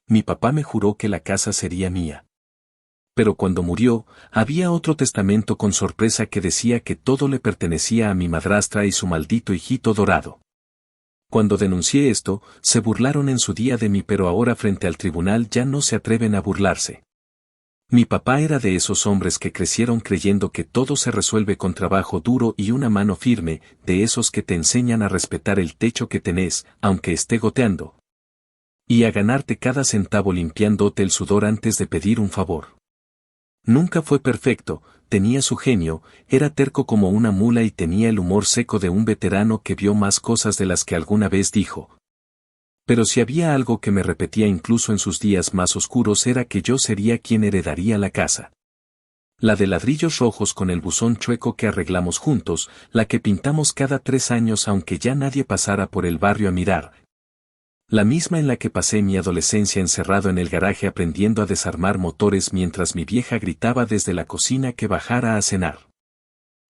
Mi papá me juró que la casa sería mía. Pero cuando murió, había otro testamento con sorpresa que decía que todo le pertenecía a mi madrastra y su maldito hijito dorado. Cuando denuncié esto, se burlaron en su día de mí, pero ahora frente al tribunal ya no se atreven a burlarse. Mi papá era de esos hombres que crecieron creyendo que todo se resuelve con trabajo duro y una mano firme, de esos que te enseñan a respetar el techo que tenés, aunque esté goteando. Y a ganarte cada centavo limpiándote el sudor antes de pedir un favor. Nunca fue perfecto, tenía su genio, era terco como una mula y tenía el humor seco de un veterano que vio más cosas de las que alguna vez dijo. Pero si había algo que me repetía incluso en sus días más oscuros era que yo sería quien heredaría la casa. La de ladrillos rojos con el buzón chueco que arreglamos juntos, la que pintamos cada 3 años aunque ya nadie pasara por el barrio a mirar. La misma en la que pasé mi adolescencia encerrado en el garaje aprendiendo a desarmar motores mientras mi vieja gritaba desde la cocina que bajara a cenar.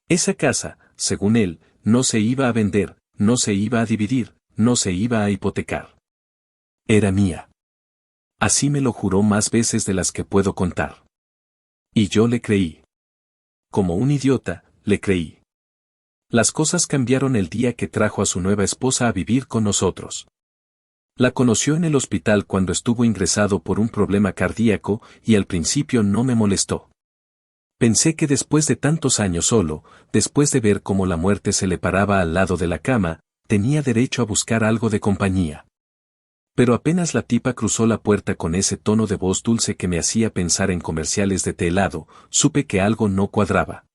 Esa casa, según él, no se iba a vender, no se iba a dividir, no se iba a hipotecar. Era mía. Así me lo juró más veces de las que puedo contar. Y yo le creí. Como un idiota, le creí. Las cosas cambiaron el día que trajo a su nueva esposa a vivir con nosotros. La conoció en el hospital cuando estuvo ingresado por un problema cardíaco y al principio no me molestó. Pensé que después de tantos años solo, después de ver cómo la muerte se le paraba al lado de la cama, tenía derecho a buscar algo de compañía. Pero apenas la tipa cruzó la puerta con ese tono de voz dulce que me hacía pensar en comerciales de té helado, supe que algo no cuadraba.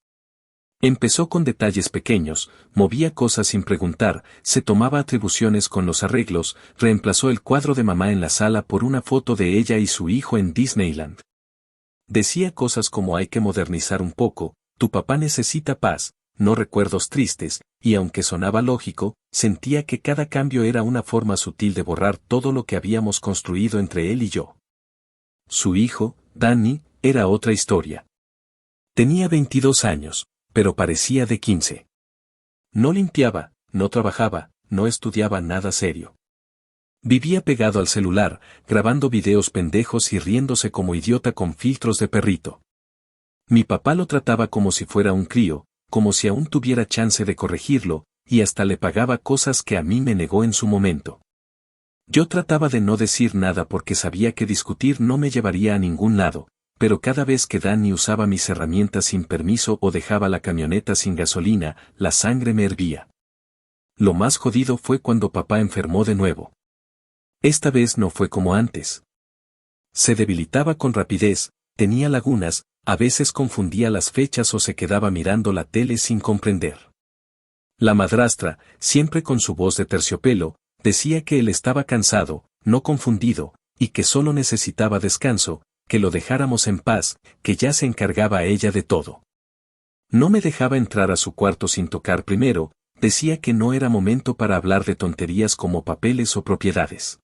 Empezó con detalles pequeños, movía cosas sin preguntar, se tomaba atribuciones con los arreglos, reemplazó el cuadro de mamá en la sala por una foto de ella y su hijo en Disneyland. Decía cosas como hay que modernizar un poco, tu papá necesita paz, no recuerdos tristes, y aunque sonaba lógico, sentía que cada cambio era una forma sutil de borrar todo lo que habíamos construido entre él y yo. Su hijo, Danny, era otra historia. Tenía 22 años, pero parecía de 15. No limpiaba, no trabajaba, no estudiaba nada serio. Vivía pegado al celular, grabando videos pendejos y riéndose como idiota con filtros de perrito. Mi papá lo trataba como si fuera un crío, como si aún tuviera chance de corregirlo, y hasta le pagaba cosas que a mí me negó en su momento. Yo trataba de no decir nada porque sabía que discutir no me llevaría a ningún lado, pero cada vez que Danny usaba mis herramientas sin permiso o dejaba la camioneta sin gasolina, la sangre me hervía. Lo más jodido fue cuando papá enfermó de nuevo. Esta vez no fue como antes. Se debilitaba con rapidez, tenía lagunas, a veces confundía las fechas o se quedaba mirando la tele sin comprender. La madrastra, siempre con su voz de terciopelo, decía que él estaba cansado, no confundido, y que solo necesitaba descanso, que lo dejáramos en paz, que ya se encargaba ella de todo. No me dejaba entrar a su cuarto sin tocar primero, decía que no era momento para hablar de tonterías como papeles o propiedades.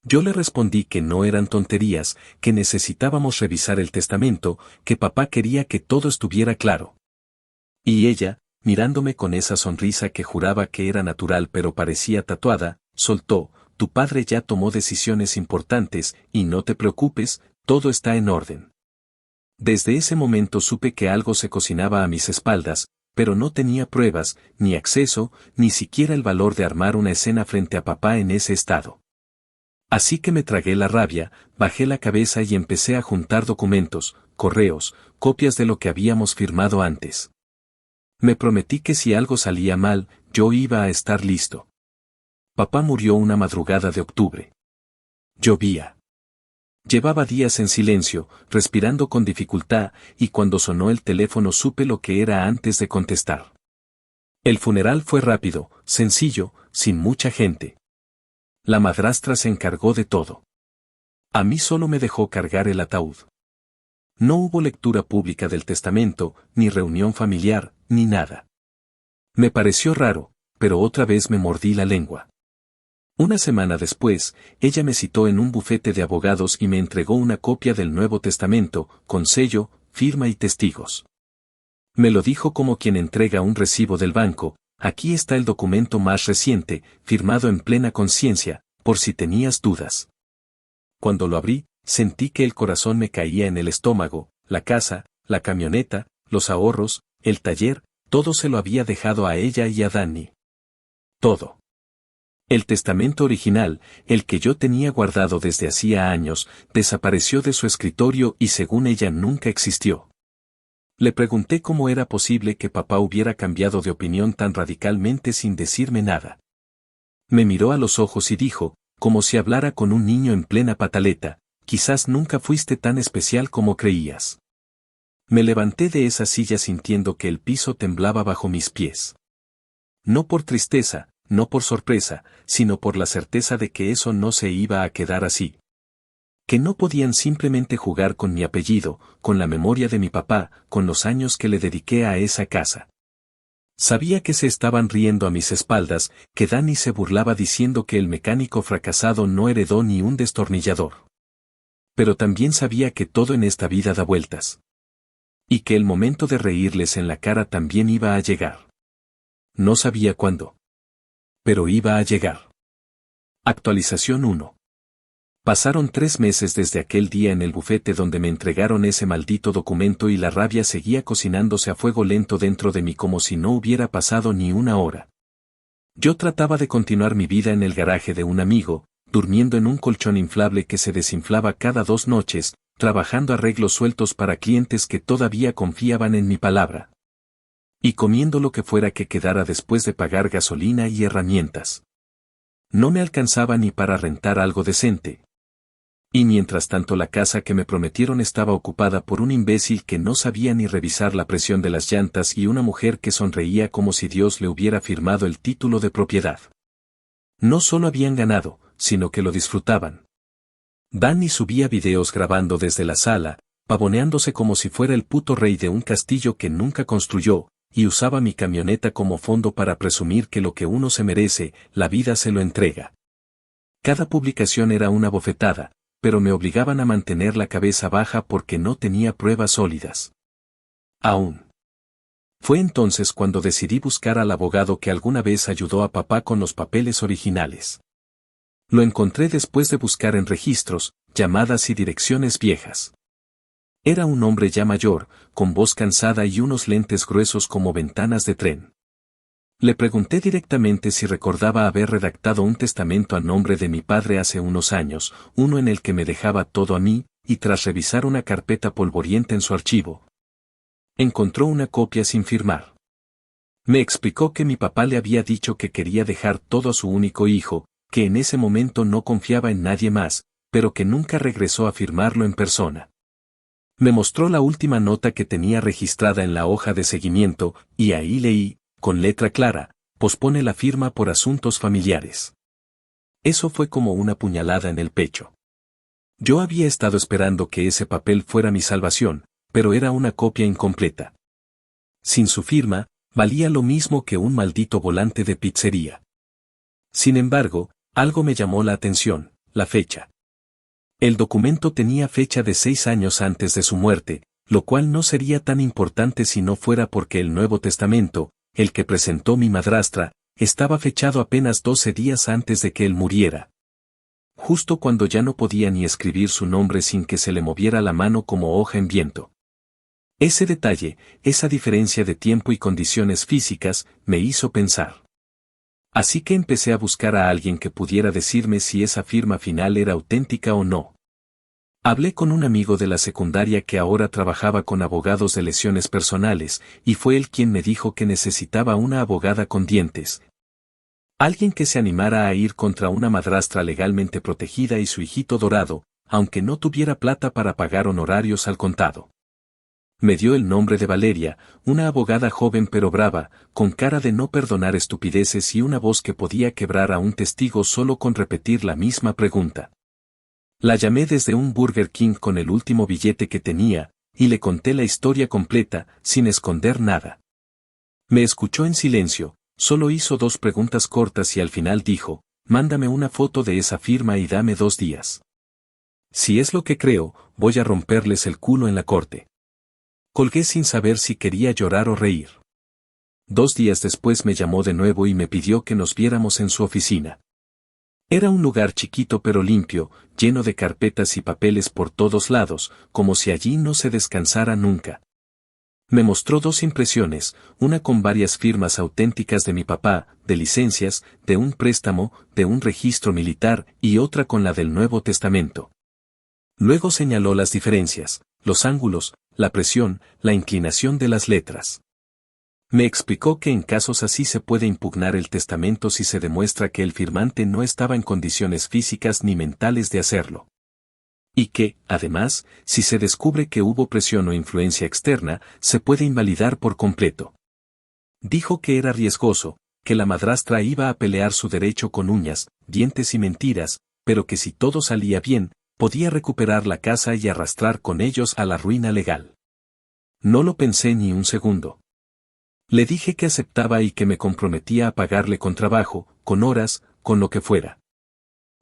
Yo le respondí que no eran tonterías, que necesitábamos revisar el testamento, que papá quería que todo estuviera claro. Y ella, mirándome con esa sonrisa que juraba que era natural pero parecía tatuada, soltó, tu padre ya tomó decisiones importantes, y no te preocupes, todo está en orden. Desde ese momento supe que algo se cocinaba a mis espaldas, pero no tenía pruebas, ni acceso, ni siquiera el valor de armar una escena frente a papá en ese estado. Así que me tragué la rabia, bajé la cabeza y empecé a juntar documentos, correos, copias de lo que habíamos firmado antes. Me prometí que si algo salía mal, yo iba a estar listo. Papá murió una madrugada de octubre. Llovía. Llevaba días en silencio, respirando con dificultad, y cuando sonó el teléfono supe lo que era antes de contestar. El funeral fue rápido, sencillo, sin mucha gente. La madrastra se encargó de todo. A mí solo me dejó cargar el ataúd. No hubo lectura pública del testamento, ni reunión familiar, ni nada. Me pareció raro, pero otra vez me mordí la lengua. Una semana después, ella me citó en un bufete de abogados y me entregó una copia del Nuevo Testamento, con sello, firma y testigos. Me lo dijo como quien entrega un recibo del banco, aquí está el documento más reciente, firmado en plena conciencia, por si tenías dudas. Cuando lo abrí, sentí que el corazón me caía en el estómago. La casa, la camioneta, los ahorros, el taller, todo se lo había dejado a ella y a Danny. Todo. El testamento original, el que yo tenía guardado desde hacía años, desapareció de su escritorio y según ella nunca existió. Le pregunté cómo era posible que papá hubiera cambiado de opinión tan radicalmente sin decirme nada. Me miró a los ojos y dijo, como si hablara con un niño en plena pataleta, quizás nunca fuiste tan especial como creías. Me levanté de esa silla sintiendo que el piso temblaba bajo mis pies. No por tristeza, no por sorpresa, sino por la certeza de que eso no se iba a quedar así. Que no podían simplemente jugar con mi apellido, con la memoria de mi papá, con los años que le dediqué a esa casa. Sabía que se estaban riendo a mis espaldas, que Danny se burlaba diciendo que el mecánico fracasado no heredó ni un destornillador. Pero también sabía que todo en esta vida da vueltas. Y que el momento de reírles en la cara también iba a llegar. No sabía cuándo. Pero iba a llegar. Actualización 1. Pasaron 3 meses desde aquel día en el bufete donde me entregaron ese maldito documento y la rabia seguía cocinándose a fuego lento dentro de mí como si no hubiera pasado ni una hora. Yo trataba de continuar mi vida en el garaje de un amigo, durmiendo en un colchón inflable que se desinflaba cada 2 noches, trabajando arreglos sueltos para clientes que todavía confiaban en mi palabra. Y comiendo lo que fuera que quedara después de pagar gasolina y herramientas. No me alcanzaba ni para rentar algo decente. Y mientras tanto la casa que me prometieron estaba ocupada por un imbécil que no sabía ni revisar la presión de las llantas y una mujer que sonreía como si Dios le hubiera firmado el título de propiedad. No solo habían ganado, sino que lo disfrutaban. Danny subía videos grabando desde la sala, pavoneándose como si fuera el puto rey de un castillo que nunca construyó, y usaba mi camioneta como fondo para presumir que lo que uno se merece, la vida se lo entrega. Cada publicación era una bofetada, pero me obligaban a mantener la cabeza baja porque no tenía pruebas sólidas. Aún. Fue entonces cuando decidí buscar al abogado que alguna vez ayudó a papá con los papeles originales. Lo encontré después de buscar en registros, llamadas y direcciones viejas. Era un hombre ya mayor, con voz cansada y unos lentes gruesos como ventanas de tren. Le pregunté directamente si recordaba haber redactado un testamento a nombre de mi padre hace unos años, uno en el que me dejaba todo a mí, y tras revisar una carpeta polvorienta en su archivo, encontró una copia sin firmar. Me explicó que mi papá le había dicho que quería dejar todo a su único hijo, que en ese momento no confiaba en nadie más, pero que nunca regresó a firmarlo en persona. Me mostró la última nota que tenía registrada en la hoja de seguimiento, y ahí leí, con letra clara, pospone la firma por asuntos familiares. Eso fue como una puñalada en el pecho. Yo había estado esperando que ese papel fuera mi salvación, pero era una copia incompleta. Sin su firma, valía lo mismo que un maldito volante de pizzería. Sin embargo, algo me llamó la atención, la fecha. El documento tenía fecha de 6 años antes de su muerte, lo cual no sería tan importante si no fuera porque el Nuevo Testamento, el que presentó mi madrastra, estaba fechado apenas 12 días antes de que él muriera. Justo cuando ya no podía ni escribir su nombre sin que se le moviera la mano como hoja en viento. Ese detalle, esa diferencia de tiempo y condiciones físicas, me hizo pensar. Así que empecé a buscar a alguien que pudiera decirme si esa firma final era auténtica o no. Hablé con un amigo de la secundaria que ahora trabajaba con abogados de lesiones personales, y fue él quien me dijo que necesitaba una abogada con dientes. Alguien que se animara a ir contra una madrastra legalmente protegida y su hijito dorado, aunque no tuviera plata para pagar honorarios al contado. Me dio el nombre de Valeria, una abogada joven pero brava, con cara de no perdonar estupideces y una voz que podía quebrar a un testigo solo con repetir la misma pregunta. La llamé desde un Burger King con el último billete que tenía, y le conté la historia completa, sin esconder nada. Me escuchó en silencio, solo hizo 2 preguntas cortas y al final dijo, mándame una foto de esa firma y dame 2 días. Si es lo que creo, voy a romperles el culo en la corte. Colgué sin saber si quería llorar o reír. 2 días después me llamó de nuevo y me pidió que nos viéramos en su oficina. Era un lugar chiquito pero limpio, lleno de carpetas y papeles por todos lados, como si allí no se descansara nunca. Me mostró dos impresiones, una con varias firmas auténticas de mi papá, de licencias, de un préstamo, de un registro militar y otra con la del Nuevo Testamento. Luego señaló las diferencias, los ángulos, la presión, la inclinación de las letras. Me explicó que en casos así se puede impugnar el testamento si se demuestra que el firmante no estaba en condiciones físicas ni mentales de hacerlo. Y que, además, si se descubre que hubo presión o influencia externa, se puede invalidar por completo. Dijo que era riesgoso, que la madrastra iba a pelear su derecho con uñas, dientes y mentiras, pero que si todo salía bien, podía recuperar la casa y arrastrar con ellos a la ruina legal. No lo pensé ni un segundo. Le dije que aceptaba y que me comprometía a pagarle con trabajo, con horas, con lo que fuera.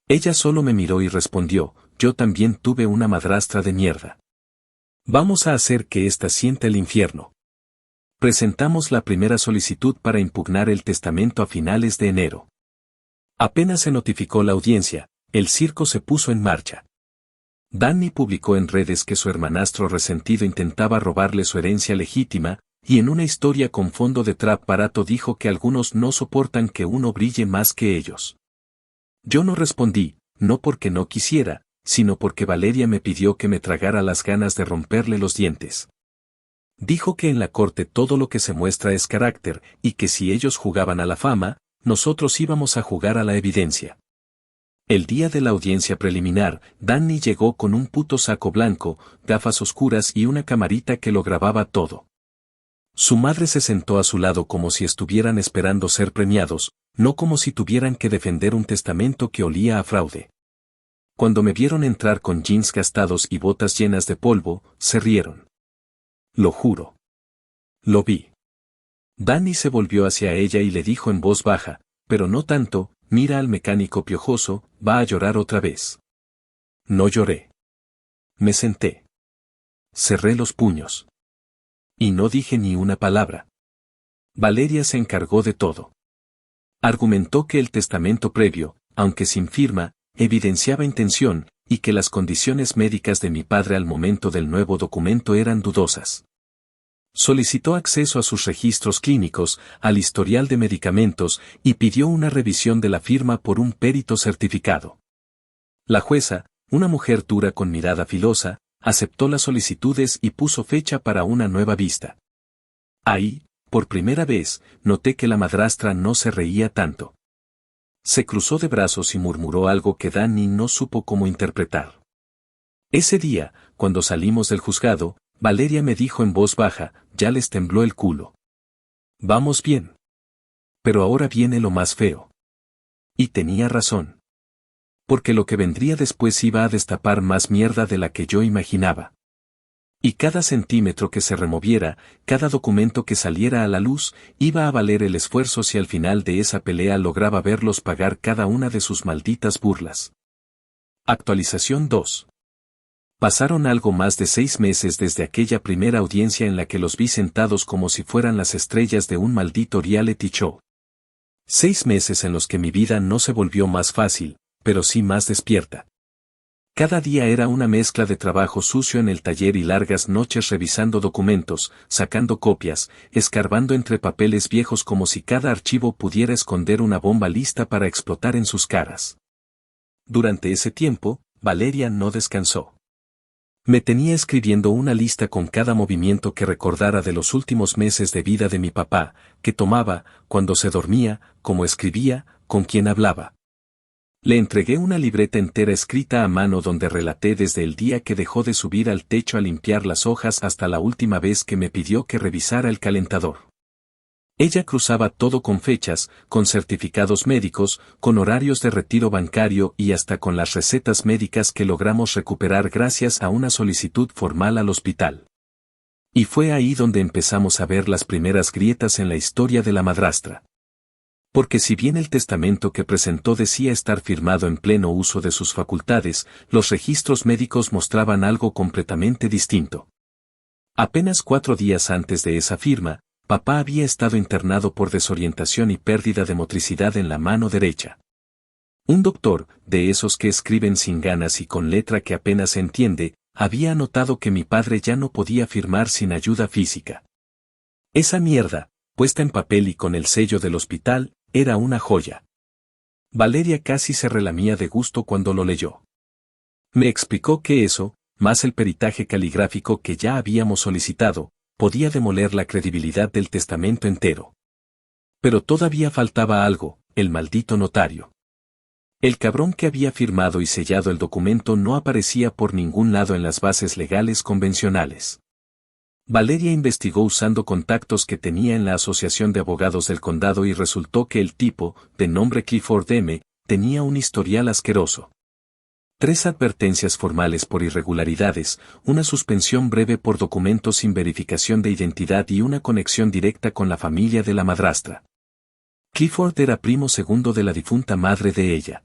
Ella solo me miró y respondió: yo también tuve una madrastra de mierda. Vamos a hacer que ésta sienta el infierno. Presentamos la primera solicitud para impugnar el testamento a finales de enero. Apenas se notificó la audiencia, el circo se puso en marcha. Danny publicó en redes que su hermanastro resentido intentaba robarle su herencia legítima, y en una historia con fondo de trap barato dijo que algunos no soportan que uno brille más que ellos. Yo no respondí, no porque no quisiera, sino porque Valeria me pidió que me tragara las ganas de romperle los dientes. Dijo que en la corte todo lo que se muestra es carácter, y que si ellos jugaban a la fama, nosotros íbamos a jugar a la evidencia. El día de la audiencia preliminar, Danny llegó con un puto saco blanco, gafas oscuras y una camarita que lo grababa todo. Su madre se sentó a su lado como si estuvieran esperando ser premiados, no como si tuvieran que defender un testamento que olía a fraude. Cuando me vieron entrar con jeans gastados y botas llenas de polvo, se rieron. Lo juro. Lo vi. Danny se volvió hacia ella y le dijo en voz baja, pero no tanto: mira al mecánico piojoso, va a llorar otra vez. No lloré. Me senté. Cerré los puños. Y no dije ni una palabra. Valeria se encargó de todo. Argumentó que el testamento previo, aunque sin firma, evidenciaba intención, y que las condiciones médicas de mi padre al momento del nuevo documento eran dudosas. Solicitó acceso a sus registros clínicos, al historial de medicamentos, y pidió una revisión de la firma por un perito certificado. La jueza, una mujer dura con mirada filosa, aceptó las solicitudes y puso fecha para una nueva vista. Ahí, por primera vez, noté que la madrastra no se reía tanto. Se cruzó de brazos y murmuró algo que Danny no supo cómo interpretar. Ese día, cuando salimos del juzgado, Valeria me dijo en voz baja: ya les tembló el culo. Vamos bien. Pero ahora viene lo más feo. Y tenía razón. Porque lo que vendría después iba a destapar más mierda de la que yo imaginaba. Y cada centímetro que se removiera, cada documento que saliera a la luz, iba a valer el esfuerzo si al final de esa pelea lograba verlos pagar cada una de sus malditas burlas. Actualización 2. Pasaron algo más de 6 meses desde aquella primera audiencia en la que los vi sentados como si fueran las estrellas de un maldito reality show. 6 meses en los que mi vida no se volvió más fácil, pero sí más despierta. Cada día era una mezcla de trabajo sucio en el taller y largas noches revisando documentos, sacando copias, escarbando entre papeles viejos como si cada archivo pudiera esconder una bomba lista para explotar en sus caras. Durante ese tiempo, Valeria no descansó. Me tenía escribiendo una lista con cada movimiento que recordara de los últimos meses de vida de mi papá, que tomaba, cuando se dormía, cómo escribía, con quién hablaba. Le entregué una libreta entera escrita a mano donde relaté desde el día que dejó de subir al techo a limpiar las hojas hasta la última vez que me pidió que revisara el calentador. Ella cruzaba todo con fechas, con certificados médicos, con horarios de retiro bancario y hasta con las recetas médicas que logramos recuperar gracias a una solicitud formal al hospital. Y fue ahí donde empezamos a ver las primeras grietas en la historia de la madrastra. Porque si bien el testamento que presentó decía estar firmado en pleno uso de sus facultades, los registros médicos mostraban algo completamente distinto. Apenas 4 días antes de esa firma, papá había estado internado por desorientación y pérdida de motricidad en la mano derecha. Un doctor, de esos que escriben sin ganas y con letra que apenas se entiende, había notado que mi padre ya no podía firmar sin ayuda física. Esa mierda, puesta en papel y con el sello del hospital, era una joya. Valeria casi se relamía de gusto cuando lo leyó. Me explicó que eso, más el peritaje caligráfico que ya habíamos solicitado, podía demoler la credibilidad del testamento entero. Pero todavía faltaba algo, el maldito notario. El cabrón que había firmado y sellado el documento no aparecía por ningún lado en las bases legales convencionales. Valeria investigó usando contactos que tenía en la Asociación de Abogados del Condado y resultó que el tipo, de nombre Clifford M., tenía un historial asqueroso. 3 advertencias formales por irregularidades, una suspensión breve por documentos sin verificación de identidad y una conexión directa con la familia de la madrastra. Clifford era primo segundo de la difunta madre de ella.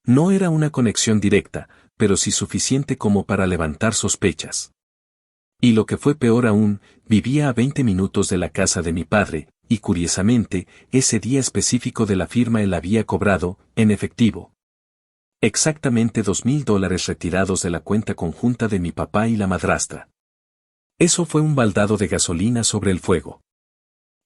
No era una conexión directa, pero sí suficiente como para levantar sospechas. Y lo que fue peor aún, vivía a 20 minutos de la casa de mi padre, y curiosamente, ese día específico de la firma él había cobrado, en efectivo, exactamente $2,000 retirados de la cuenta conjunta de mi papá y la madrastra. Eso fue un baldado de gasolina sobre el fuego.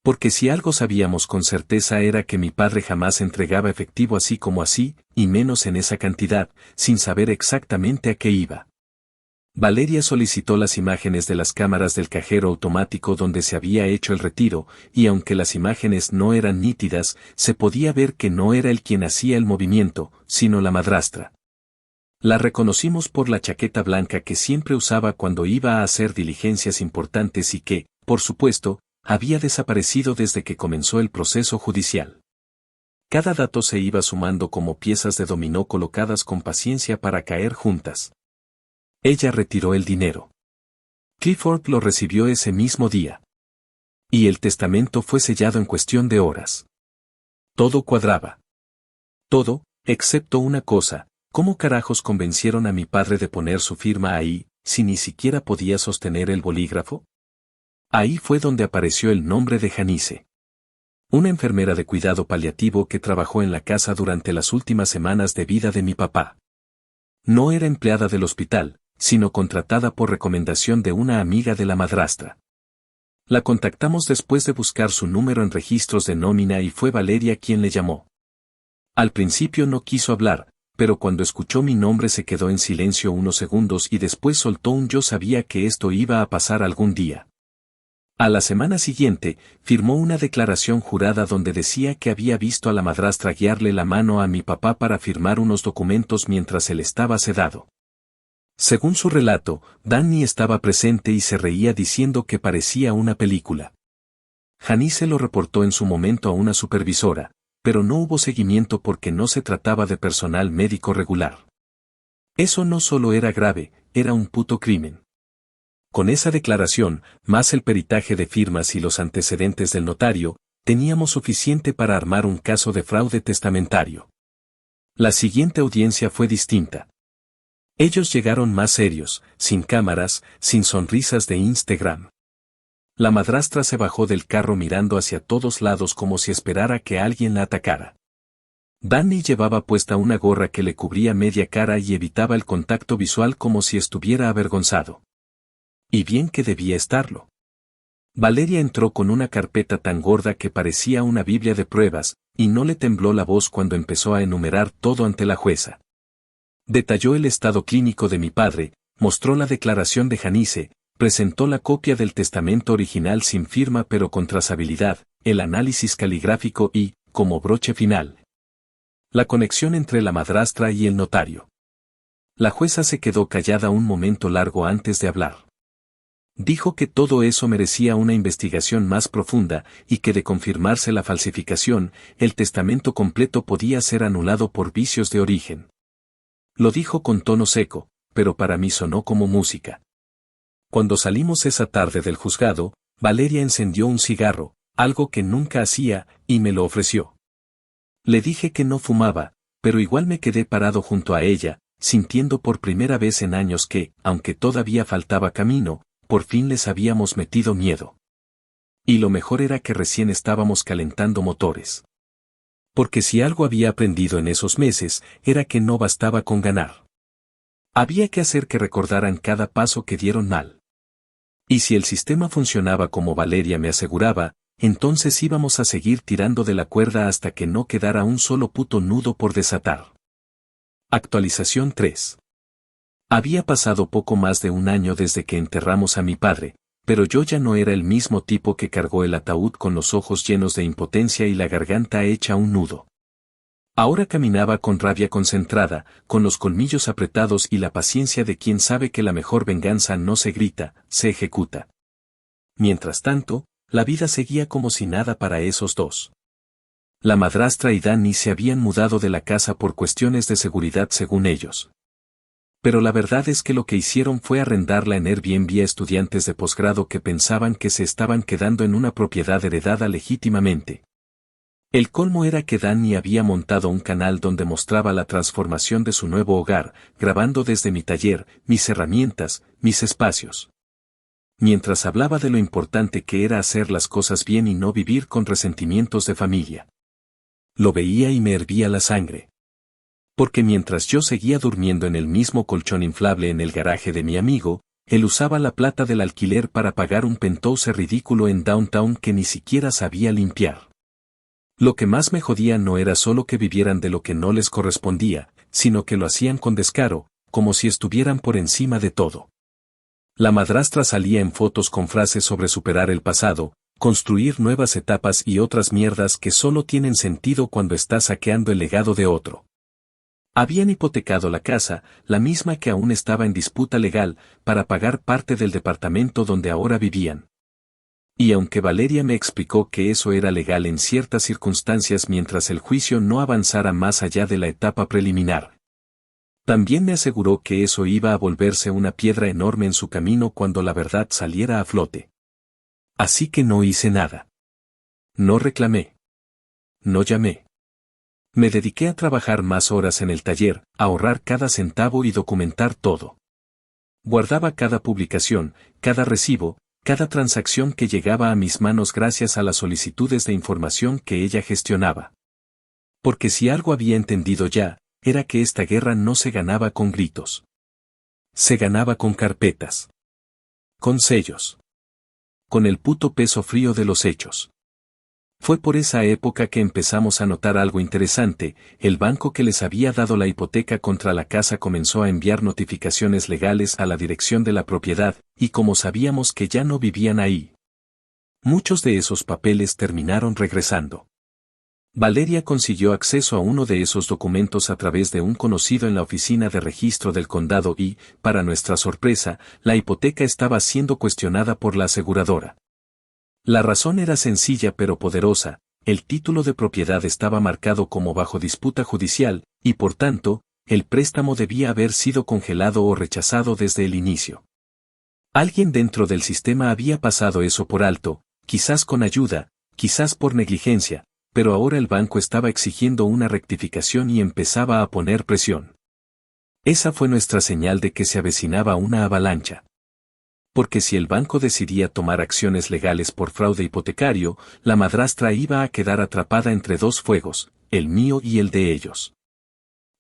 Porque si algo sabíamos con certeza era que mi padre jamás entregaba efectivo así como así, y menos en esa cantidad, sin saber exactamente a qué iba. Valeria solicitó las imágenes de las cámaras del cajero automático donde se había hecho el retiro, y aunque las imágenes no eran nítidas, se podía ver que no era él quien hacía el movimiento, sino la madrastra. La reconocimos por la chaqueta blanca que siempre usaba cuando iba a hacer diligencias importantes y que, por supuesto, había desaparecido desde que comenzó el proceso judicial. Cada dato se iba sumando como piezas de dominó colocadas con paciencia para caer juntas. Ella retiró el dinero. Clifford lo recibió ese mismo día. Y el testamento fue sellado en cuestión de horas. Todo cuadraba. Todo, excepto una cosa, ¿cómo carajos convencieron a mi padre de poner su firma ahí, si ni siquiera podía sostener el bolígrafo? Ahí fue donde apareció el nombre de Janice. Una enfermera de cuidado paliativo que trabajó en la casa durante las últimas semanas de vida de mi papá. No era empleada del hospital, sino contratada por recomendación de una amiga de la madrastra. La contactamos después de buscar su número en registros de nómina y fue Valeria quien le llamó. Al principio no quiso hablar, pero cuando escuchó mi nombre se quedó en silencio unos segundos y después soltó un yo sabía que esto iba a pasar algún día. A la semana siguiente, firmó una declaración jurada donde decía que había visto a la madrastra guiarle la mano a mi papá para firmar unos documentos mientras él estaba sedado. Según su relato, Danny estaba presente y se reía diciendo que parecía una película. Janice lo reportó en su momento a una supervisora, pero no hubo seguimiento porque no se trataba de personal médico regular. Eso no solo era grave, era un puto crimen. Con esa declaración, más el peritaje de firmas y los antecedentes del notario, teníamos suficiente para armar un caso de fraude testamentario. La siguiente audiencia fue distinta. Ellos llegaron más serios, sin cámaras, sin sonrisas de Instagram. La madrastra se bajó del carro mirando hacia todos lados como si esperara que alguien la atacara. Danny llevaba puesta una gorra que le cubría media cara y evitaba el contacto visual como si estuviera avergonzado. Y bien que debía estarlo. Valeria entró con una carpeta tan gorda que parecía una biblia de pruebas, y no le tembló la voz cuando empezó a enumerar todo ante la jueza. Detalló el estado clínico de mi padre, mostró la declaración de Janice, presentó la copia del testamento original sin firma pero con trazabilidad, el análisis caligráfico y, como broche final, la conexión entre la madrastra y el notario. La jueza se quedó callada un momento largo antes de hablar. Dijo que todo eso merecía una investigación más profunda y que de confirmarse la falsificación, el testamento completo podía ser anulado por vicios de origen. Lo dijo con tono seco, pero para mí sonó como música. Cuando salimos esa tarde del juzgado, Valeria encendió un cigarro, algo que nunca hacía, y me lo ofreció. Le dije que no fumaba, pero igual me quedé parado junto a ella, sintiendo por primera vez en años que, aunque todavía faltaba camino, por fin les habíamos metido miedo. Y lo mejor era que recién estábamos calentando motores. Porque si algo había aprendido en esos meses, era que no bastaba con ganar. Había que hacer que recordaran cada paso que dieron mal. Y si el sistema funcionaba como Valeria me aseguraba, entonces íbamos a seguir tirando de la cuerda hasta que no quedara un solo puto nudo por desatar. Actualización 3. Había pasado poco más de un año desde que enterramos a mi padre, pero yo ya no era el mismo tipo que cargó el ataúd con los ojos llenos de impotencia y la garganta hecha un nudo. Ahora caminaba con rabia concentrada, con los colmillos apretados y la paciencia de quien sabe que la mejor venganza no se grita, se ejecuta. Mientras tanto, la vida seguía como si nada para esos dos. La madrastra y Danny se habían mudado de la casa por cuestiones de seguridad según ellos. Pero la verdad es que lo que hicieron fue arrendarla en Airbnb a estudiantes de posgrado que pensaban que se estaban quedando en una propiedad heredada legítimamente. El colmo era que Danny había montado un canal donde mostraba la transformación de su nuevo hogar, grabando desde mi taller, mis herramientas, mis espacios. Mientras hablaba de lo importante que era hacer las cosas bien y no vivir con resentimientos de familia. Lo veía y me hervía la sangre. Porque mientras yo seguía durmiendo en el mismo colchón inflable en el garaje de mi amigo, él usaba la plata del alquiler para pagar un penthouse ridículo en downtown que ni siquiera sabía limpiar. Lo que más me jodía no era solo que vivieran de lo que no les correspondía, sino que lo hacían con descaro, como si estuvieran por encima de todo. La madrastra salía en fotos con frases sobre superar el pasado, construir nuevas etapas y otras mierdas que solo tienen sentido cuando estás saqueando el legado de otro. Habían hipotecado la casa, la misma que aún estaba en disputa legal, para pagar parte del departamento donde ahora vivían. Y aunque Valeria me explicó que eso era legal en ciertas circunstancias mientras el juicio no avanzara más allá de la etapa preliminar, también me aseguró que eso iba a volverse una piedra enorme en su camino cuando la verdad saliera a flote. Así que no hice nada. No reclamé. No llamé. Me dediqué a trabajar más horas en el taller, a ahorrar cada centavo y documentar todo. Guardaba cada publicación, cada recibo, cada transacción que llegaba a mis manos gracias a las solicitudes de información que ella gestionaba. Porque si algo había entendido ya, era que esta guerra no se ganaba con gritos. Se ganaba con carpetas. Con sellos. Con el puto peso frío de los hechos. Fue por esa época que empezamos a notar algo interesante, el banco que les había dado la hipoteca contra la casa comenzó a enviar notificaciones legales a la dirección de la propiedad, y como sabíamos que ya no vivían ahí, muchos de esos papeles terminaron regresando. Valeria consiguió acceso a uno de esos documentos a través de un conocido en la oficina de registro del condado y, para nuestra sorpresa, la hipoteca estaba siendo cuestionada por la aseguradora. La razón era sencilla pero poderosa, el título de propiedad estaba marcado como bajo disputa judicial, y por tanto, el préstamo debía haber sido congelado o rechazado desde el inicio. Alguien dentro del sistema había pasado eso por alto, quizás con ayuda, quizás por negligencia, pero ahora el banco estaba exigiendo una rectificación y empezaba a poner presión. Esa fue nuestra señal de que se avecinaba una avalancha. Porque si el banco decidía tomar acciones legales por fraude hipotecario, la madrastra iba a quedar atrapada entre dos fuegos, el mío y el de ellos.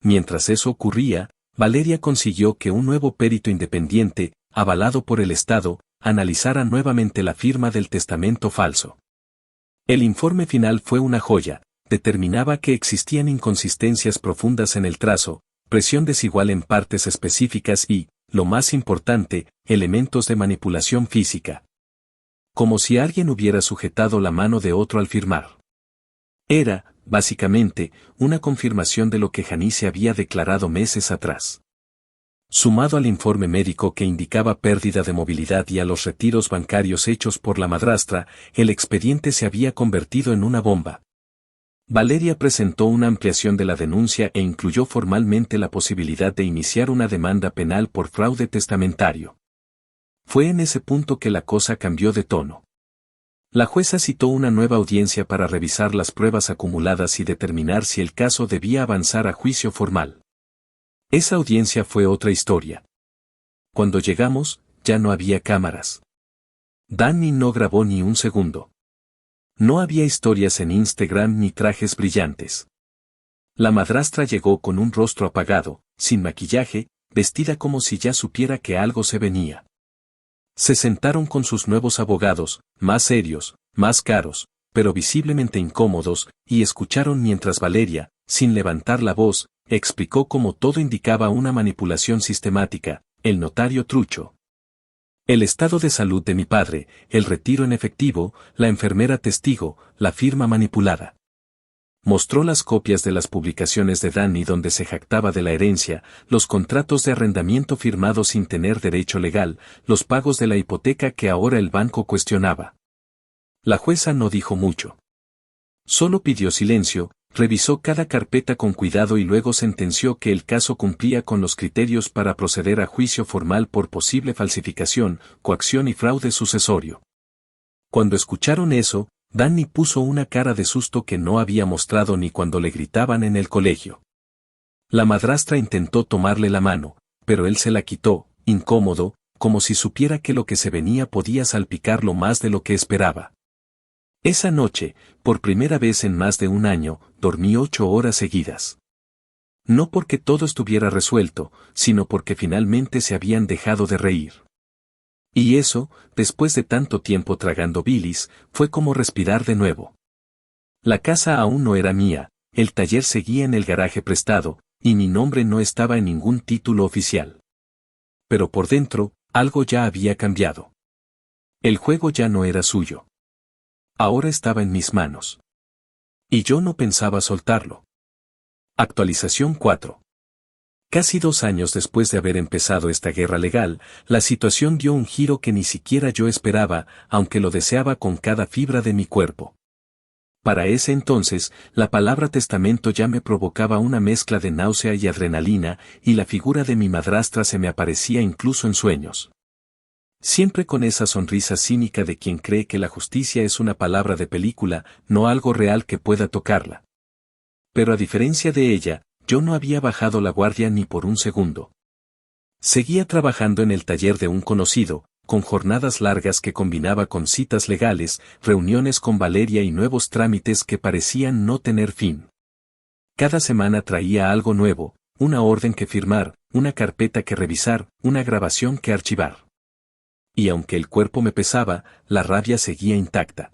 Mientras eso ocurría, Valeria consiguió que un nuevo perito independiente, avalado por el Estado, analizara nuevamente la firma del testamento falso. El informe final fue una joya, determinaba que existían inconsistencias profundas en el trazo, presión desigual en partes específicas y, lo más importante, elementos de manipulación física. Como si alguien hubiera sujetado la mano de otro al firmar. Era, básicamente, una confirmación de lo que Janice había declarado meses atrás. Sumado al informe médico que indicaba pérdida de movilidad y a los retiros bancarios hechos por la madrastra, el expediente se había convertido en una bomba. Valeria presentó una ampliación de la denuncia e incluyó formalmente la posibilidad de iniciar una demanda penal por fraude testamentario. Fue en ese punto que la cosa cambió de tono. La jueza citó una nueva audiencia para revisar las pruebas acumuladas y determinar si el caso debía avanzar a juicio formal. Esa audiencia fue otra historia. Cuando llegamos, ya no había cámaras. Danny no grabó ni un segundo. No había historias en Instagram ni trajes brillantes. La madrastra llegó con un rostro apagado, sin maquillaje, vestida como si ya supiera que algo se venía. Se sentaron con sus nuevos abogados, más serios, más caros, pero visiblemente incómodos, y escucharon mientras Valeria, sin levantar la voz, explicó cómo todo indicaba una manipulación sistemática, el notario trucho. El estado de salud de mi padre, el retiro en efectivo, la enfermera testigo, la firma manipulada. Mostró las copias de las publicaciones de Danny donde se jactaba de la herencia, los contratos de arrendamiento firmados sin tener derecho legal, los pagos de la hipoteca que ahora el banco cuestionaba. La jueza no dijo mucho. Solo pidió silencio, revisó cada carpeta con cuidado y luego sentenció que el caso cumplía con los criterios para proceder a juicio formal por posible falsificación, coacción y fraude sucesorio. Cuando escucharon eso, Danny puso una cara de susto que no había mostrado ni cuando le gritaban en el colegio. La madrastra intentó tomarle la mano, pero él se la quitó, incómodo, como si supiera que lo que se venía podía salpicarlo más de lo que esperaba. Esa noche, por primera vez en más de un año, dormí 8 horas seguidas. No porque todo estuviera resuelto, sino porque finalmente se habían dejado de reír. Y eso, después de tanto tiempo tragando bilis, fue como respirar de nuevo. La casa aún no era mía, el taller seguía en el garaje prestado, y mi nombre no estaba en ningún título oficial. Pero por dentro, algo ya había cambiado. El juego ya no era suyo. Ahora estaba en mis manos. Y yo no pensaba soltarlo. Actualización 4. Casi 2 años después de haber empezado esta guerra legal, la situación dio un giro que ni siquiera yo esperaba, aunque lo deseaba con cada fibra de mi cuerpo. Para ese entonces, la palabra testamento ya me provocaba una mezcla de náusea y adrenalina, y la figura de mi madrastra se me aparecía incluso en sueños. Siempre con esa sonrisa cínica de quien cree que la justicia es una palabra de película, no algo real que pueda tocarla. Pero a diferencia de ella, yo no había bajado la guardia ni por un segundo. Seguía trabajando en el taller de un conocido, con jornadas largas que combinaba con citas legales, reuniones con Valeria y nuevos trámites que parecían no tener fin. Cada semana traía algo nuevo, una orden que firmar, una carpeta que revisar, una grabación que archivar. Y aunque el cuerpo me pesaba, la rabia seguía intacta.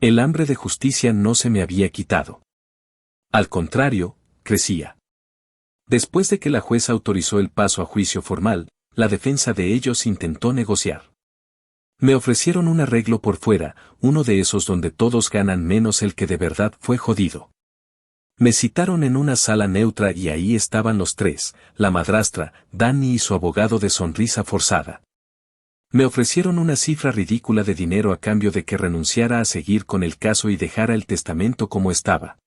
El hambre de justicia no se me había quitado. Al contrario, crecía. Después de que la jueza autorizó el paso a juicio formal, la defensa de ellos intentó negociar. Me ofrecieron un arreglo por fuera, uno de esos donde todos ganan menos el que de verdad fue jodido. Me citaron en una sala neutra y ahí estaban los tres, la madrastra, Danny y su abogado de sonrisa forzada. Me ofrecieron una cifra ridícula de dinero a cambio de que renunciara a seguir con el caso y dejara el testamento como estaba.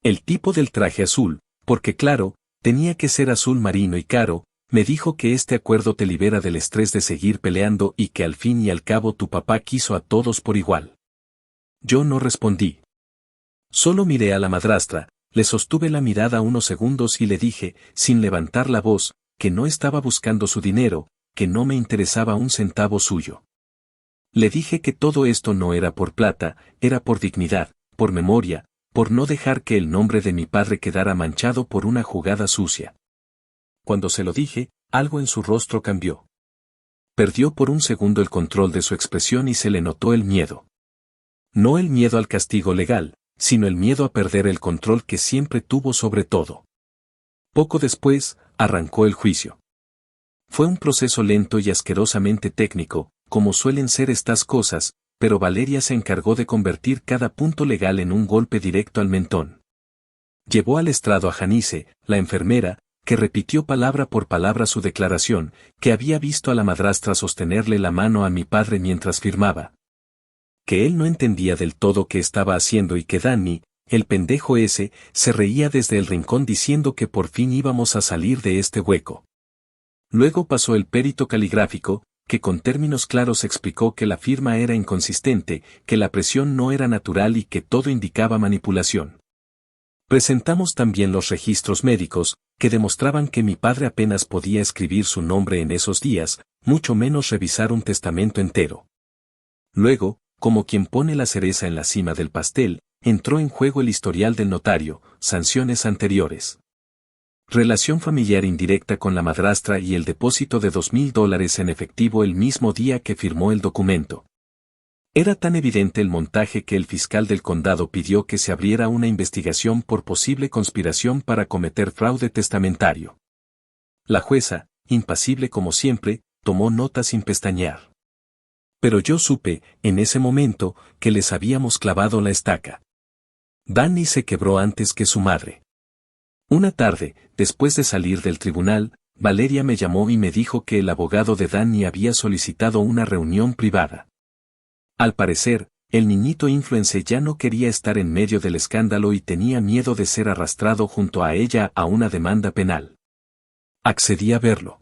El tipo del traje azul, porque claro, tenía que ser azul marino y caro, me dijo que este acuerdo te libera del estrés de seguir peleando y que al fin y al cabo tu papá quiso a todos por igual. Yo no respondí. Solo miré a la madrastra, le sostuve la mirada unos segundos y le dije, sin levantar la voz, que no estaba buscando su dinero, que no me interesaba un centavo suyo. Le dije que todo esto no era por plata, era por dignidad, por memoria, por no dejar que el nombre de mi padre quedara manchado por una jugada sucia. Cuando se lo dije, algo en su rostro cambió. Perdió por un segundo el control de su expresión y se le notó el miedo. No el miedo al castigo legal, sino el miedo a perder el control que siempre tuvo sobre todo. Poco después, arrancó el juicio. Fue un proceso lento y asquerosamente técnico, como suelen ser estas cosas, pero Valeria se encargó de convertir cada punto legal en un golpe directo al mentón. Llevó al estrado a Janice, la enfermera, que repitió palabra por palabra su declaración, que había visto a la madrastra sostenerle la mano a mi padre mientras firmaba. Que él no entendía del todo qué estaba haciendo y que Danny, el pendejo ese, se reía desde el rincón diciendo que por fin íbamos a salir de este hueco. Luego pasó el perito caligráfico, que con términos claros explicó que la firma era inconsistente, que la presión no era natural y que todo indicaba manipulación. Presentamos también los registros médicos, que demostraban que mi padre apenas podía escribir su nombre en esos días, mucho menos revisar un testamento entero. Luego, como quien pone la cereza en la cima del pastel, entró en juego el historial del notario, sanciones anteriores. Relación familiar indirecta con la madrastra y el depósito de $2,000 en efectivo el mismo día que firmó el documento. Era tan evidente el montaje que el fiscal del condado pidió que se abriera una investigación por posible conspiración para cometer fraude testamentario. La jueza, impasible como siempre, tomó nota sin pestañear. Pero yo supe, en ese momento, que les habíamos clavado la estaca. Danny se quebró antes que su madre. Una tarde, después de salir del tribunal, Valeria me llamó y me dijo que el abogado de Danny había solicitado una reunión privada. Al parecer, el niñito influencer ya no quería estar en medio del escándalo y tenía miedo de ser arrastrado junto a ella a una demanda penal. Accedí a verlo.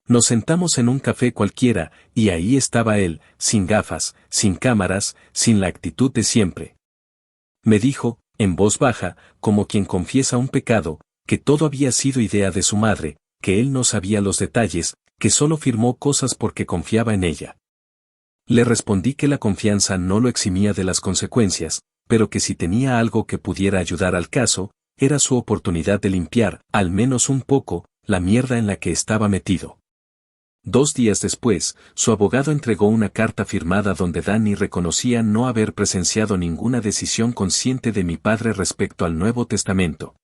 Nos sentamos en un café cualquiera, y ahí estaba él, sin gafas, sin cámaras, sin la actitud de siempre. Me dijo, en voz baja, como quien confiesa un pecado, que todo había sido idea de su madre, que él no sabía los detalles, que solo firmó cosas porque confiaba en ella. Le respondí que la confianza no lo eximía de las consecuencias, pero que si tenía algo que pudiera ayudar al caso, era su oportunidad de limpiar, al menos un poco, la mierda en la que estaba metido. 2 días después, su abogado entregó una carta firmada donde Danny reconocía no haber presenciado ninguna decisión consciente de mi padre respecto al Nuevo Testamento.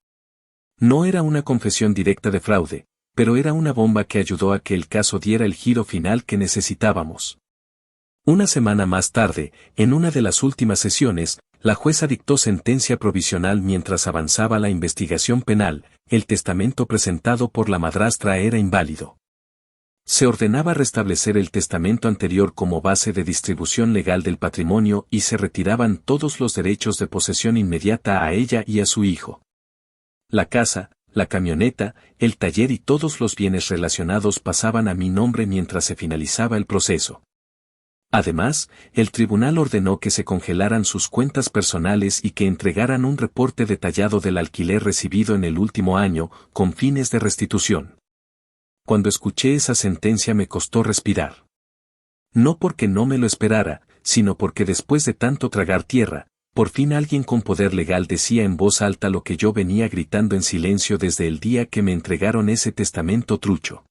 No era una confesión directa de fraude, pero era una bomba que ayudó a que el caso diera el giro final que necesitábamos. Una semana más tarde, en una de las últimas sesiones, la jueza dictó sentencia provisional mientras avanzaba la investigación penal. El testamento presentado por la madrastra era inválido. Se ordenaba restablecer el testamento anterior como base de distribución legal del patrimonio y se retiraban todos los derechos de posesión inmediata a ella y a su hijo. La casa, la camioneta, el taller y todos los bienes relacionados pasaban a mi nombre mientras se finalizaba el proceso. Además, el tribunal ordenó que se congelaran sus cuentas personales y que entregaran un reporte detallado del alquiler recibido en el último año, con fines de restitución. Cuando escuché esa sentencia me costó respirar. No porque no me lo esperara, sino porque después de tanto tragar tierra, por fin alguien con poder legal decía en voz alta lo que yo venía gritando en silencio desde el día que me entregaron ese testamento trucho.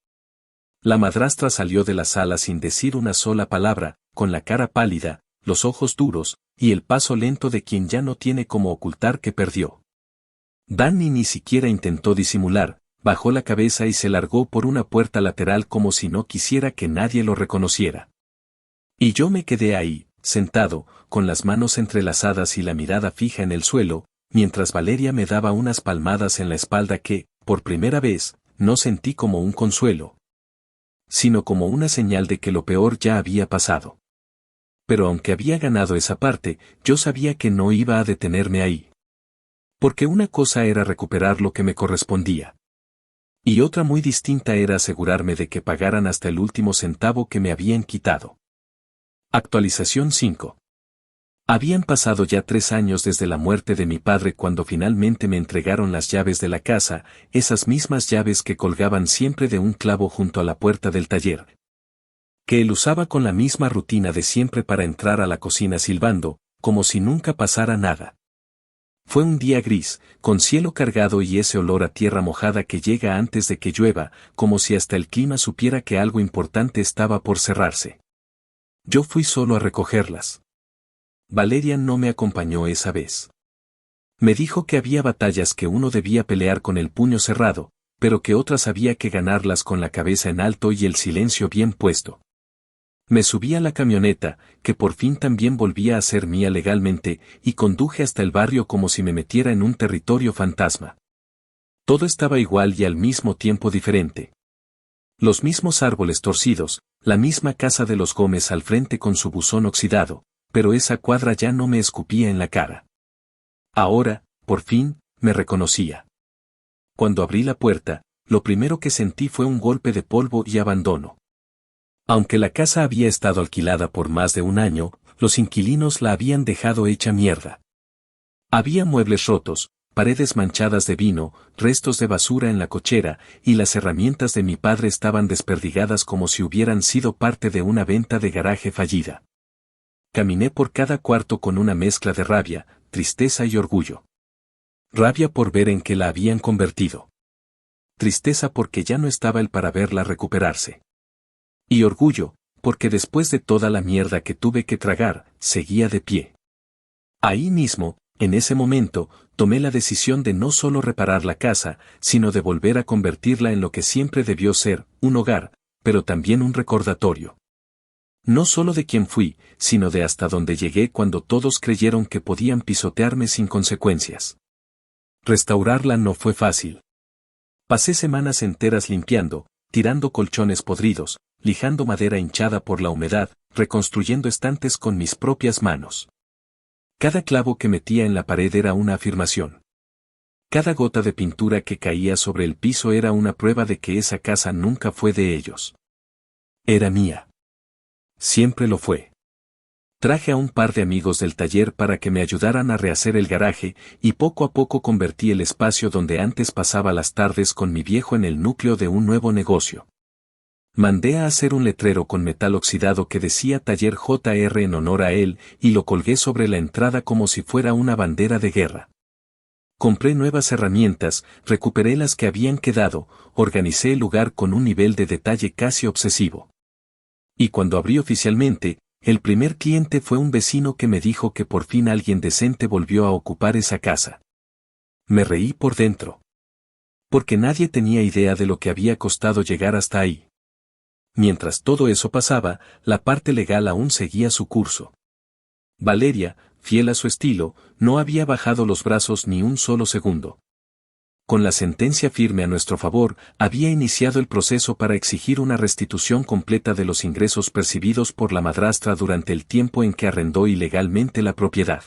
La madrastra salió de la sala sin decir una sola palabra, con la cara pálida, los ojos duros, y el paso lento de quien ya no tiene cómo ocultar que perdió. Danny ni siquiera intentó disimular, bajó la cabeza y se largó por una puerta lateral como si no quisiera que nadie lo reconociera. Y yo me quedé ahí, sentado, con las manos entrelazadas y la mirada fija en el suelo, mientras Valeria me daba unas palmadas en la espalda que, por primera vez, no sentí como un consuelo, sino como una señal de que lo peor ya había pasado. Pero aunque había ganado esa parte, yo sabía que no iba a detenerme ahí. Porque una cosa era recuperar lo que me correspondía. Y otra muy distinta era asegurarme de que pagaran hasta el último centavo que me habían quitado. Actualización 5. Habían pasado ya 3 años desde la muerte de mi padre cuando finalmente me entregaron las llaves de la casa, esas mismas llaves que colgaban siempre de un clavo junto a la puerta del taller. Que él usaba con la misma rutina de siempre para entrar a la cocina silbando, como si nunca pasara nada. Fue un día gris, con cielo cargado y ese olor a tierra mojada que llega antes de que llueva, como si hasta el clima supiera que algo importante estaba por cerrarse. Yo fui solo a recogerlas. Valeria no me acompañó esa vez. Me dijo que había batallas que uno debía pelear con el puño cerrado, pero que otras había que ganarlas con la cabeza en alto y el silencio bien puesto. Me subí a la camioneta, que por fin también volvía a ser mía legalmente, y conduje hasta el barrio como si me metiera en un territorio fantasma. Todo estaba igual y al mismo tiempo diferente. Los mismos árboles torcidos, la misma casa de los Gómez al frente con su buzón oxidado, pero esa cuadra ya no me escupía en la cara. Ahora, por fin, me reconocía. Cuando abrí la puerta, lo primero que sentí fue un golpe de polvo y abandono. Aunque la casa había estado alquilada por más de un año, los inquilinos la habían dejado hecha mierda. Había muebles rotos, paredes manchadas de vino, restos de basura en la cochera, y las herramientas de mi padre estaban desperdigadas como si hubieran sido parte de una venta de garaje fallida. Caminé por cada cuarto con una mezcla de rabia, tristeza y orgullo. Rabia por ver en qué la habían convertido. Tristeza porque ya no estaba él para verla recuperarse. Y orgullo, porque después de toda la mierda que tuve que tragar, seguía de pie. Ahí mismo, en ese momento, tomé la decisión de no solo reparar la casa, sino de volver a convertirla en lo que siempre debió ser, un hogar, pero también un recordatorio. No solo de quién fui, sino de hasta dónde llegué cuando todos creyeron que podían pisotearme sin consecuencias. Restaurarla no fue fácil. Pasé semanas enteras limpiando, tirando colchones podridos, lijando madera hinchada por la humedad, reconstruyendo estantes con mis propias manos. Cada clavo que metía en la pared era una afirmación. Cada gota de pintura que caía sobre el piso era una prueba de que esa casa nunca fue de ellos. Era mía. Siempre lo fue. Traje a un par de amigos del taller para que me ayudaran a rehacer el garaje, y poco a poco convertí el espacio donde antes pasaba las tardes con mi viejo en el núcleo de un nuevo negocio. Mandé a hacer un letrero con metal oxidado que decía Taller JR en honor a él, y lo colgué sobre la entrada como si fuera una bandera de guerra. Compré nuevas herramientas, recuperé las que habían quedado, organicé el lugar con un nivel de detalle casi obsesivo. Y cuando abrí oficialmente, el primer cliente fue un vecino que me dijo que por fin alguien decente volvió a ocupar esa casa. Me reí por dentro. Porque nadie tenía idea de lo que había costado llegar hasta ahí. Mientras todo eso pasaba, la parte legal aún seguía su curso. Valeria, fiel a su estilo, no había bajado los brazos ni un solo segundo. Con la sentencia firme a nuestro favor, había iniciado el proceso para exigir una restitución completa de los ingresos percibidos por la madrastra durante el tiempo en que arrendó ilegalmente la propiedad.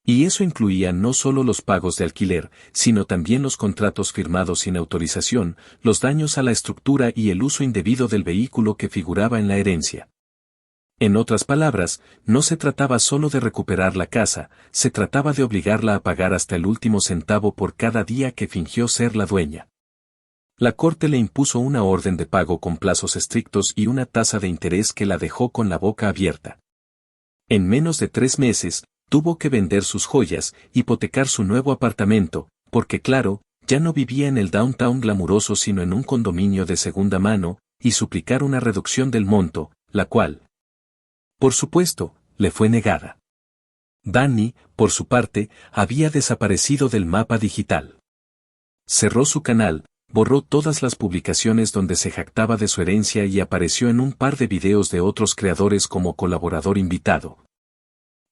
Y eso incluía no solo los pagos de alquiler, sino también los contratos firmados sin autorización, los daños a la estructura y el uso indebido del vehículo que figuraba en la herencia. En otras palabras, no se trataba solo de recuperar la casa, se trataba de obligarla a pagar hasta el último centavo por cada día que fingió ser la dueña. La corte le impuso una orden de pago con plazos estrictos y una tasa de interés que la dejó con la boca abierta. En menos de 3 meses, tuvo que vender sus joyas, hipotecar su nuevo apartamento, porque claro, ya no vivía en el downtown glamuroso sino en un condominio de segunda mano, y suplicar una reducción del monto, la cual, por supuesto, le fue negada. Danny, por su parte, había desaparecido del mapa digital. Cerró su canal, borró todas las publicaciones donde se jactaba de su herencia y apareció en un par de videos de otros creadores como colaborador invitado.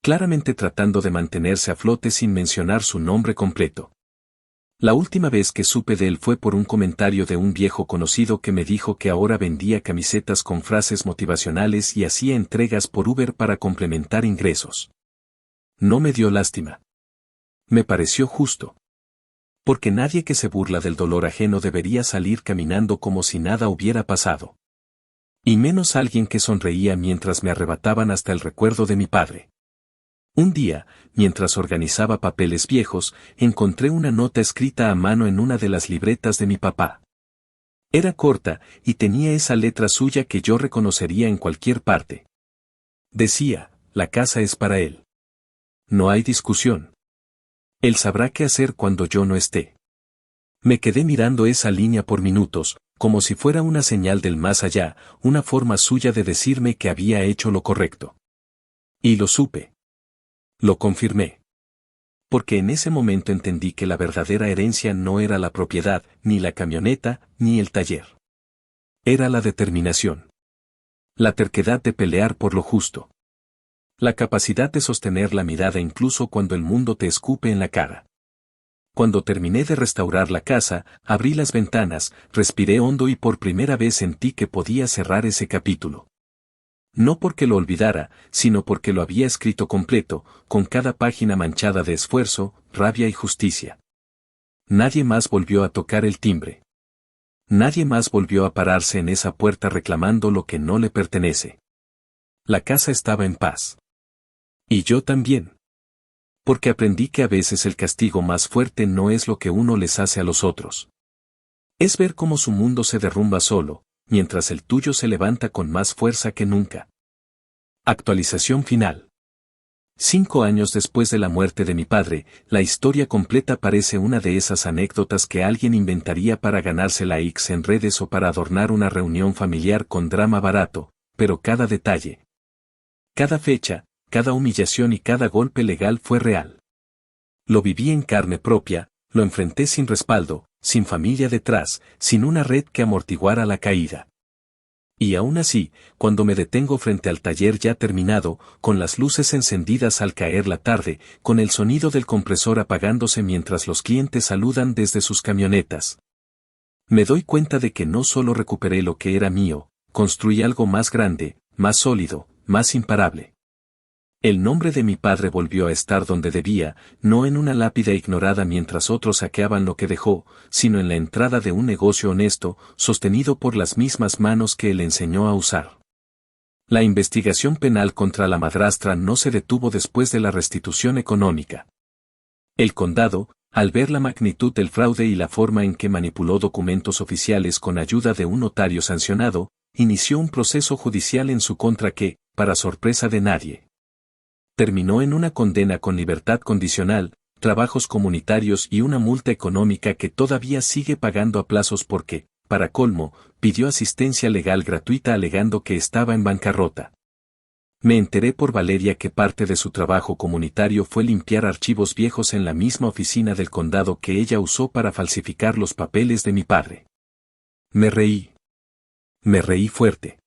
Claramente tratando de mantenerse a flote sin mencionar su nombre completo. La última vez que supe de él fue por un comentario de un viejo conocido que me dijo que ahora vendía camisetas con frases motivacionales y hacía entregas por Uber para complementar ingresos. No me dio lástima. Me pareció justo. Porque nadie que se burla del dolor ajeno debería salir caminando como si nada hubiera pasado. Y menos alguien que sonreía mientras me arrebataban hasta el recuerdo de mi padre. Un día, mientras organizaba papeles viejos, encontré una nota escrita a mano en una de las libretas de mi papá. Era corta, y tenía esa letra suya que yo reconocería en cualquier parte. Decía, la casa es para él. No hay discusión. Él sabrá qué hacer cuando yo no esté. Me quedé mirando esa línea por minutos, como si fuera una señal del más allá, una forma suya de decirme que había hecho lo correcto. Y lo supe. Lo confirmé. Porque en ese momento entendí que la verdadera herencia no era la propiedad, ni la camioneta, ni el taller. Era la determinación. La terquedad de pelear por lo justo. La capacidad de sostener la mirada incluso cuando el mundo te escupe en la cara. Cuando terminé de restaurar la casa, abrí las ventanas, respiré hondo y por primera vez sentí que podía cerrar ese capítulo. No porque lo olvidara, sino porque lo había escrito completo, con cada página manchada de esfuerzo, rabia y justicia. Nadie más volvió a tocar el timbre. Nadie más volvió a pararse en esa puerta reclamando lo que no le pertenece. La casa estaba en paz. Y yo también. Porque aprendí que a veces el castigo más fuerte no es lo que uno les hace a los otros. Es ver cómo su mundo se derrumba solo, mientras el tuyo se levanta con más fuerza que nunca. Actualización final. 5 años después de la muerte de mi padre, la historia completa parece una de esas anécdotas que alguien inventaría para ganarse likes en redes o para adornar una reunión familiar con drama barato, pero cada detalle, cada fecha, cada humillación y cada golpe legal fue real. Lo viví en carne propia, lo enfrenté sin respaldo, sin familia detrás, sin una red que amortiguara la caída. Y aún así, cuando me detengo frente al taller ya terminado, con las luces encendidas al caer la tarde, con el sonido del compresor apagándose mientras los clientes saludan desde sus camionetas, me doy cuenta de que no solo recuperé lo que era mío, construí algo más grande, más sólido, más imparable. El nombre de mi padre volvió a estar donde debía, no en una lápida ignorada mientras otros saqueaban lo que dejó, sino en la entrada de un negocio honesto, sostenido por las mismas manos que él enseñó a usar. La investigación penal contra la madrastra no se detuvo después de la restitución económica. El condado, al ver la magnitud del fraude y la forma en que manipuló documentos oficiales con ayuda de un notario sancionado, inició un proceso judicial en su contra que, para sorpresa de nadie, terminó en una condena con libertad condicional, trabajos comunitarios y una multa económica que todavía sigue pagando a plazos porque, para colmo, pidió asistencia legal gratuita alegando que estaba en bancarrota. Me enteré por Valeria que parte de su trabajo comunitario fue limpiar archivos viejos en la misma oficina del condado que ella usó para falsificar los papeles de mi padre. Me reí. Me reí fuerte.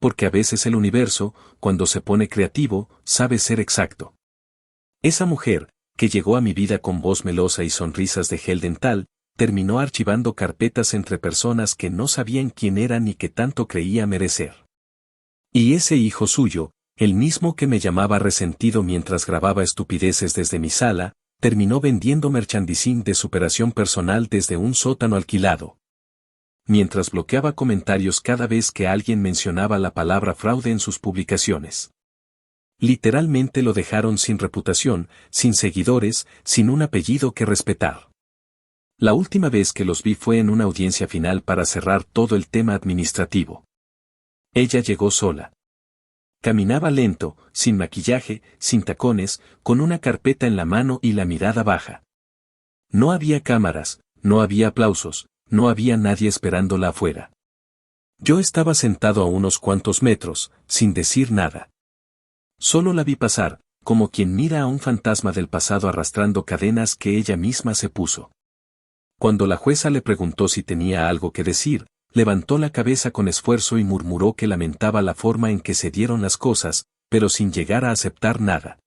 Porque a veces el universo, cuando se pone creativo, sabe ser exacto. Esa mujer, que llegó a mi vida con voz melosa y sonrisas de gel dental, terminó archivando carpetas entre personas que no sabían quién eran ni que tanto creía merecer. Y ese hijo suyo, el mismo que me llamaba resentido mientras grababa estupideces desde mi sala, terminó vendiendo merchandising de superación personal desde un sótano alquilado. Mientras bloqueaba comentarios cada vez que alguien mencionaba la palabra fraude en sus publicaciones. Literalmente lo dejaron sin reputación, sin seguidores, sin un apellido que respetar. La última vez que los vi fue en una audiencia final para cerrar todo el tema administrativo. Ella llegó sola. Caminaba lento, sin maquillaje, sin tacones, con una carpeta en la mano y la mirada baja. No había cámaras, no había aplausos, no había nadie esperándola afuera. Yo estaba sentado a unos cuantos metros, sin decir nada. Solo la vi pasar, como quien mira a un fantasma del pasado arrastrando cadenas que ella misma se puso. Cuando la jueza le preguntó si tenía algo que decir, levantó la cabeza con esfuerzo y murmuró que lamentaba la forma en que se dieron las cosas, pero sin llegar a aceptar nada.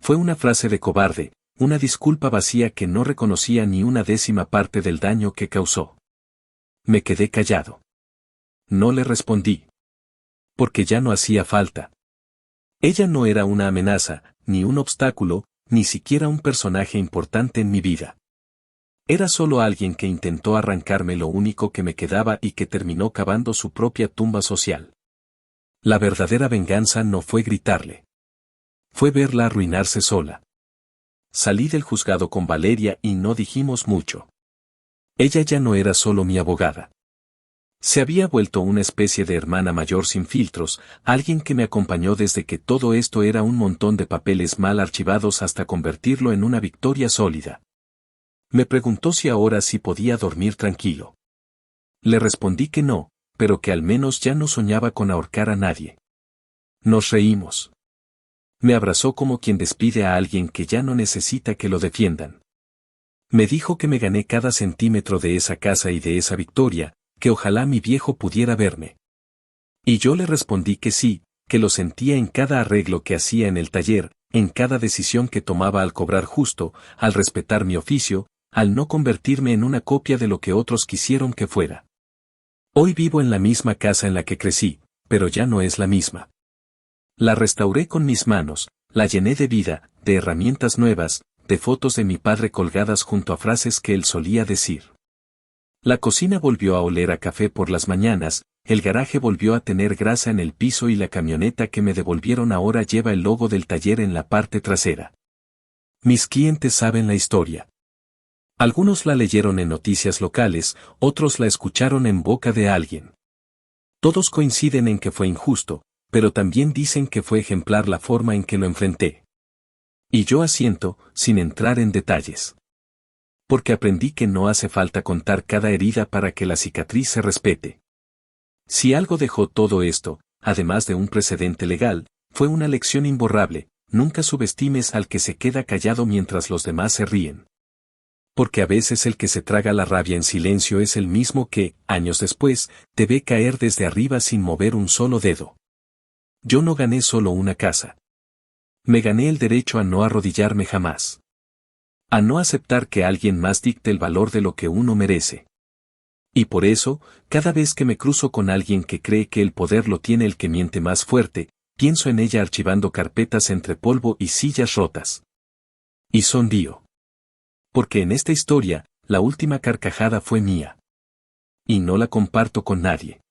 Fue una frase de cobarde, una disculpa vacía que no reconocía ni una décima parte del daño que causó. Me quedé callado. No le respondí. Porque ya no hacía falta. Ella no era una amenaza, ni un obstáculo, ni siquiera un personaje importante en mi vida. Era solo alguien que intentó arrancarme lo único que me quedaba y que terminó cavando su propia tumba social. La verdadera venganza no fue gritarle. Fue verla arruinarse sola. Salí del juzgado con Valeria y no dijimos mucho. Ella ya no era solo mi abogada. Se había vuelto una especie de hermana mayor sin filtros, alguien que me acompañó desde que todo esto era un montón de papeles mal archivados hasta convertirlo en una victoria sólida. Me preguntó si ahora sí podía dormir tranquilo. Le respondí que no, pero que al menos ya no soñaba con ahorcar a nadie. Nos reímos. Me abrazó como quien despide a alguien que ya no necesita que lo defiendan. Me dijo que me gané cada centímetro de esa casa y de esa victoria, que ojalá mi viejo pudiera verme. Y yo le respondí que sí, que lo sentía en cada arreglo que hacía en el taller, en cada decisión que tomaba al cobrar justo, al respetar mi oficio, al no convertirme en una copia de lo que otros quisieron que fuera. Hoy vivo en la misma casa en la que crecí, pero ya no es la misma. La restauré con mis manos, la llené de vida, de herramientas nuevas, de fotos de mi padre colgadas junto a frases que él solía decir. La cocina volvió a oler a café por las mañanas, el garaje volvió a tener grasa en el piso y la camioneta que me devolvieron ahora lleva el logo del taller en la parte trasera. Mis clientes saben la historia. Algunos la leyeron en noticias locales, otros la escucharon en boca de alguien. Todos coinciden en que fue injusto, pero también dicen que fue ejemplar la forma en que lo enfrenté. Y yo asiento, sin entrar en detalles. Porque aprendí que no hace falta contar cada herida para que la cicatriz se respete. Si algo dejó todo esto, además de un precedente legal, fue una lección imborrable: nunca subestimes al que se queda callado mientras los demás se ríen. Porque a veces el que se traga la rabia en silencio es el mismo que, años después, te ve caer desde arriba sin mover un solo dedo. Yo no gané solo una casa. Me gané el derecho a no arrodillarme jamás. A no aceptar que alguien más dicte el valor de lo que uno merece. Y por eso, cada vez que me cruzo con alguien que cree que el poder lo tiene el que miente más fuerte, pienso en ella archivando carpetas entre polvo y sillas rotas. Y sonrío. Porque en esta historia, la última carcajada fue mía. Y no la comparto con nadie.